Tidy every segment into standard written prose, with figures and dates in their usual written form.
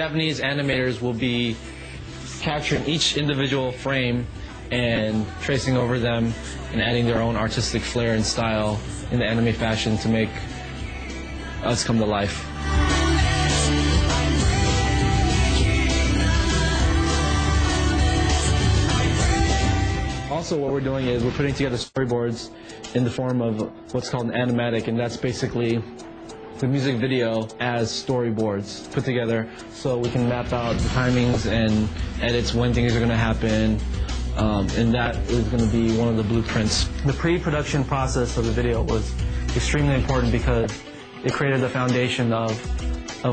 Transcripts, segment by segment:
Japanese animators will be capturing each individual frame and tracing over them and adding their own artistic flair and style in the anime fashion to make us come to life. Also, what we're doing is we're putting together storyboards in the form of what's called an animatic, and that's basically the music video as storyboards put together so we can map out the timings and edits when things are going to happen, and that is going to be one of the blueprints. The pre-production process of the video was extremely important because it created the foundation of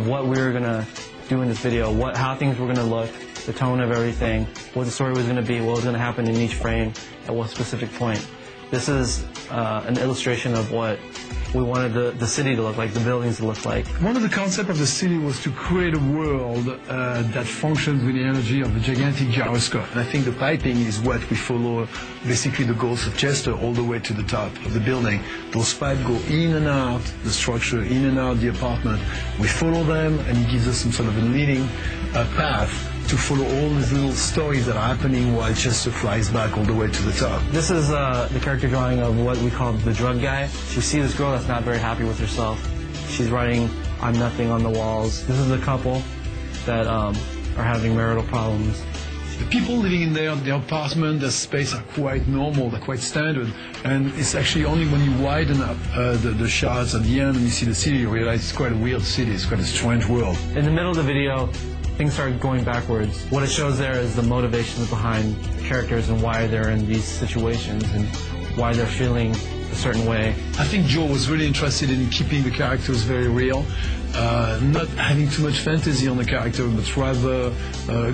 what we were going to do in this video, how things were going to look, the tone of everything, what the story was going to be, what was going to happen in each frame at what specific point. This is an illustration of what we wanted the city to look like, the buildings to look like. One of the concepts of the city was to create a world that functions with the energy of a gigantic gyroscope. And I think the piping is what we follow, basically the Ghost of Chester all the way to the top of the building. Those pipes go in and out the structure, in and out the apartment. We follow them, and it gives us some sort of a leading path to follow all these little stories that are happening while Chester flies back all the way to the top. This is the character drawing of what we call the drug guy. You see this girl that's not very happy with herself. She's writing, "I'm nothing" on the walls. This is the couple that are having marital problems. The people living in their apartment, their space are quite normal, they're quite standard. And it's actually only when you widen up the shots at the end and you see the city, you realize it's quite a weird city, it's quite a strange world. In the middle of the video, things start going backwards. What it shows there is the motivations behind the characters and why they're in these situations and why they're feeling a certain way. I think Joe was really interested in keeping the characters very real, not having too much fantasy on the character, but rather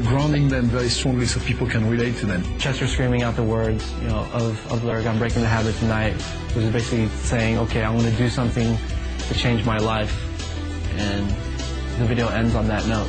grounding them very strongly so people can relate to them. Chester screaming out the words, of the lyric, "I'm breaking the habit tonight," was basically saying, okay, I'm going to do something to change my life. And the video ends on that note.